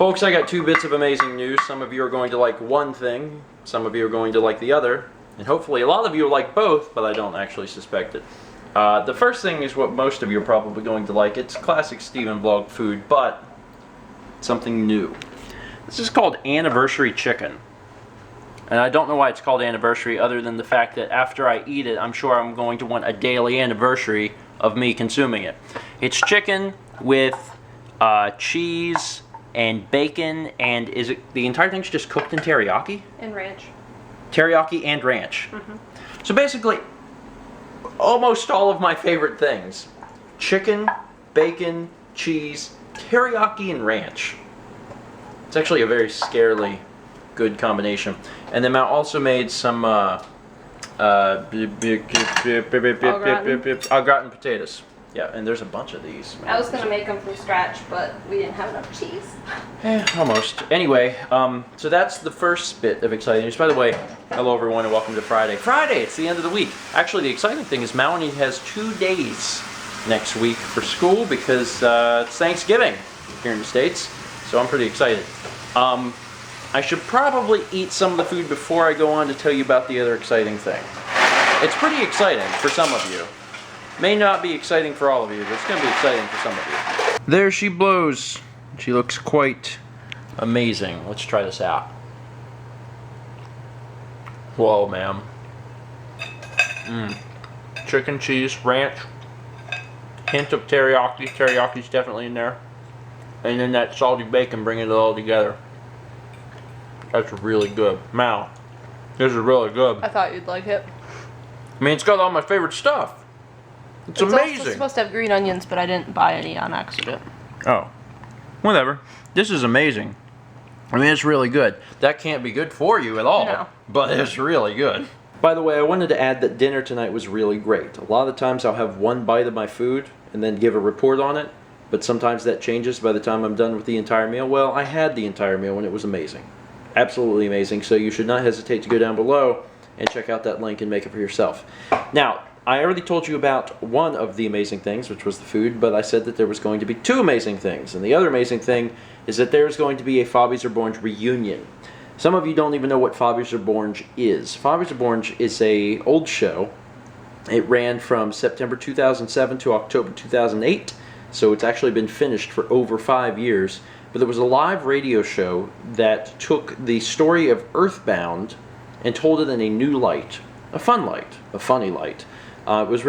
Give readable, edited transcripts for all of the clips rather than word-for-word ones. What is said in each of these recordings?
Folks, I got two bits of amazing news. Some of you are going to like one thing, some of you are going to like the other, and hopefully a lot of you will like both, but I don't actually suspect it. The first thing is what most of you are probably going to like. It's classic Steven vlog food, but something new. This is called Anniversary Chicken. And I don't know why it's called Anniversary other than the fact that after I eat it, I'm sure I'm going to want a daily anniversary of me consuming it. It's chicken with cheese and bacon, and is it the entire thing's just cooked in teriyaki? And ranch. Teriyaki and ranch. So basically, almost all of my favorite things. Chicken, bacon, cheese, teriyaki, and ranch. It's actually a very scarily good combination. And then I also made some au gratin potatoes. Yeah, and there's a bunch of these. I was gonna make them from scratch, but we didn't have enough cheese. Almost. Anyway, so that's the first bit of exciting news. By the way, hello everyone and welcome to Friday. Friday, it's the end of the week. Actually, the exciting thing is Melanie has 2 days next week for school because it's Thanksgiving here in the States, so I'm pretty excited. I should probably eat some of the food before I go on to tell you about the other exciting thing. It's pretty exciting for some of you. May not be exciting for all of you, but it's going to be exciting for some of you. There she blows. She looks quite amazing. Let's try this out. Whoa, ma'am. Chicken, cheese, ranch. Hint of teriyaki. Teriyaki's definitely in there. And then that salty bacon bringing it all together. That's really good. Mal, this is really good. I thought you'd like it. I mean, it's got all my favorite stuff. It's amazing. Also supposed to have green onions, but I didn't buy any on accident. Oh, whatever. This is amazing. I mean, it's really good. That can't be good for you at all, No. but it's really good. By the way, I wanted to add that dinner tonight was really great. A lot of the times I'll have one bite of my food and then give a report on it, but sometimes that changes by the time I'm done with the entire meal. Well, I had the entire meal and it was amazing. Absolutely amazing. So you should not hesitate to go down below and check out that link and make it for yourself. Now, I already told you about one of the amazing things, which was the food, but I said that there was going to be 2 amazing things. And the other amazing thing is that there's going to be a Fobbies or Borange reunion. Some of you don't even know what Fobbies or Borange is. Fobbies or Borange is a old show. It ran from September 2007 to October 2008, so it's actually been finished for over 5 years. But there was a live radio show that took the story of Earthbound and told it in a new light, a fun light, a funny light. It was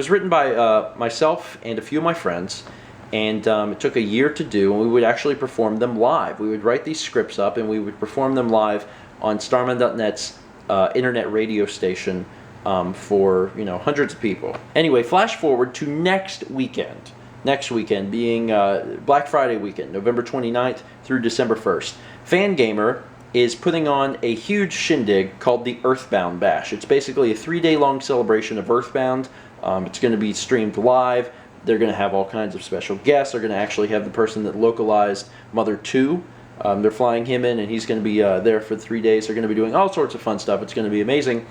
written by myself and a few of my friends, and it took a year to do, and we would actually perform them live. We would write these scripts up, and we would perform them live on Starman.net's internet radio station for hundreds of people. Anyway, flash forward to next weekend. Next weekend being Black Friday weekend, November 29th through December 1st. Fangamer is putting on a huge shindig called the Earthbound Bash. It's basically a 3-day-long celebration of Earthbound. It's going to be streamed live. They're going to have all kinds of special guests. They're going to actually have the person that localized Mother 2. They're flying him in, and he's going to be there for 3 days. They're going to be doing all sorts of fun stuff. It's going to be amazing.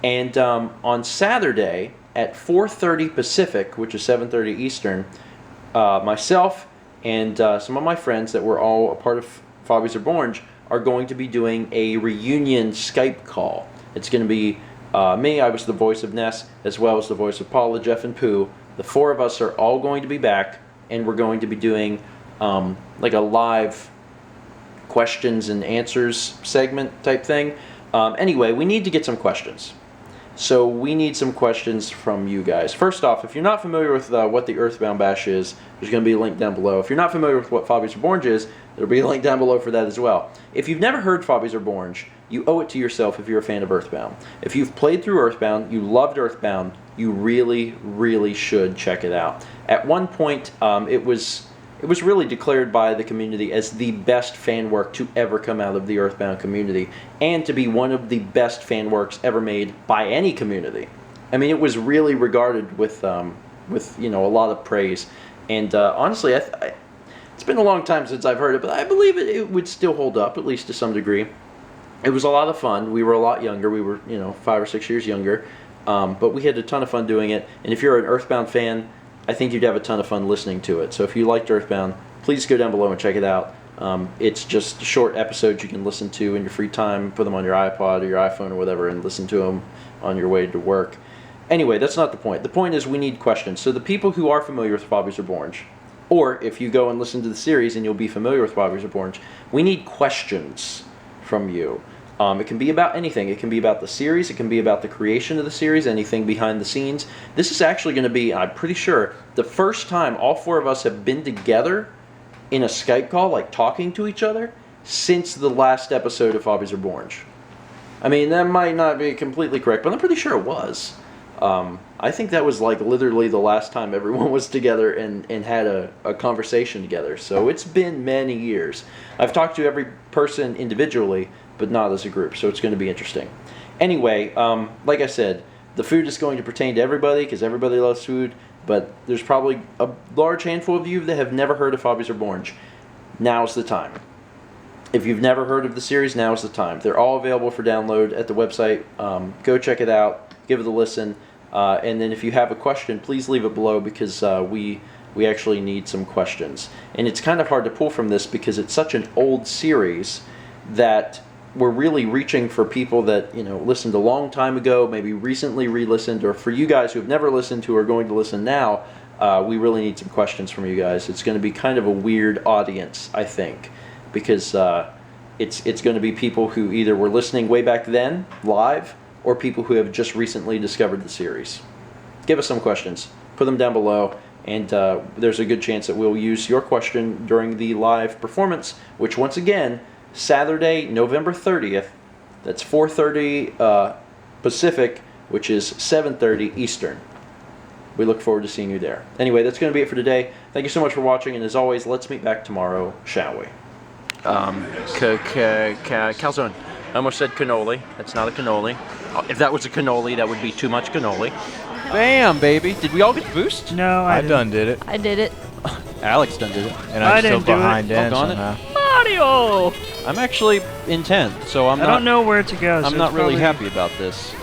And on Saturday at 4:30 Pacific, which is 7:30 Eastern, myself and some of my friends that were all a part of Fobbies or Borange are going to be doing a reunion Skype call. It's going to be me, I was the voice of Ness, as well as the voice of Paula, Jeff, and Pooh. The 4 of us are all going to be back, and we're going to be doing like a live questions and answers segment type thing. Anyway, we need to get some questions. So we need some questions from you guys. First off, if you're not familiar with what the Earthbound Bash is, there's going to be a link down below. If you're not familiar with what Fobbies or Borange is, there'll be a link down below for that as well. If you've never heard Fobbies or Borange, you owe it to yourself if you're a fan of Earthbound. If you've played through Earthbound, you loved Earthbound, you really, really should check it out. At one point, it was really declared by the community as the best fan work to ever come out of the Earthbound community, and to be one of the best fan works ever made by any community. I mean, it was really regarded with a lot of praise. And honestly, it's been a long time since I've heard it, but I believe it would still hold up, at least to some degree. It was a lot of fun. We were a lot younger. We were 5 or 6 years younger, but we had a ton of fun doing it. And if you're an Earthbound fan, I think you'd have a ton of fun listening to it. So if you liked Earthbound, please go down below and check it out. It's just short episodes you can listen to in your free time, put them on your iPod or your iPhone or whatever, and listen to them on your way to work. Anyway, that's not the point. The point is we need questions. So the people who are familiar with Fobbies or Borange, or if you go and listen to the series and you'll be familiar with Fobbies or Borange, we need questions from you. It can be about anything. It can be about the series. It can be about the creation of the series, anything behind the scenes. This is actually going to be, I'm pretty sure, the first time all four of us have been together in a Skype call, like talking to each other, since the last episode of Fobbies or Borange. I mean, that might not be completely correct, but I'm pretty sure it was. I think that was like literally the last time everyone was together and had a conversation together. So it's been many years. I've talked to every person individually, but not as a group, so it's going to be interesting. Anyway, like I said, the food is going to pertain to everybody because everybody loves food, but there's probably a large handful of you that have never heard of Fobbies or Borange. Now's the time. If you've never heard of the series, now's the time. They're all available for download at the website. Go check it out, give it a listen, and then if you have a question, please leave it below because we actually need some questions. And it's kind of hard to pull from this because it's such an old series that we're really reaching for people that, you know, listened a long time ago, maybe recently re-listened, or for you guys who have never listened to or are going to listen now, we really need some questions from you guys. It's going to be kind of a weird audience, I think, because it's going to be people who either were listening way back then, live, or people who have just recently discovered the series. Give us some questions. Put them down below, and there's a good chance that we'll use your question during the live performance, which once again, Saturday, November 30th, that's 4:30 Pacific, which is 7:30 Eastern. We look forward to seeing you there. Anyway, that's going to be it for today. Thank you so much for watching, and as always, let's meet back tomorrow, shall we? Calzone. I almost said cannoli. That's not a cannoli. If that was a cannoli, that would be too much cannoli. Bam, baby. Did we all get the boost? No, I done did it. I did it. Alex done did it. And I I'm still didn't do it. behind Dan Doggone it. somehow. Mario! I'm actually in 10th, so I don't know where to go. I'm so not it's really probably- happy about this.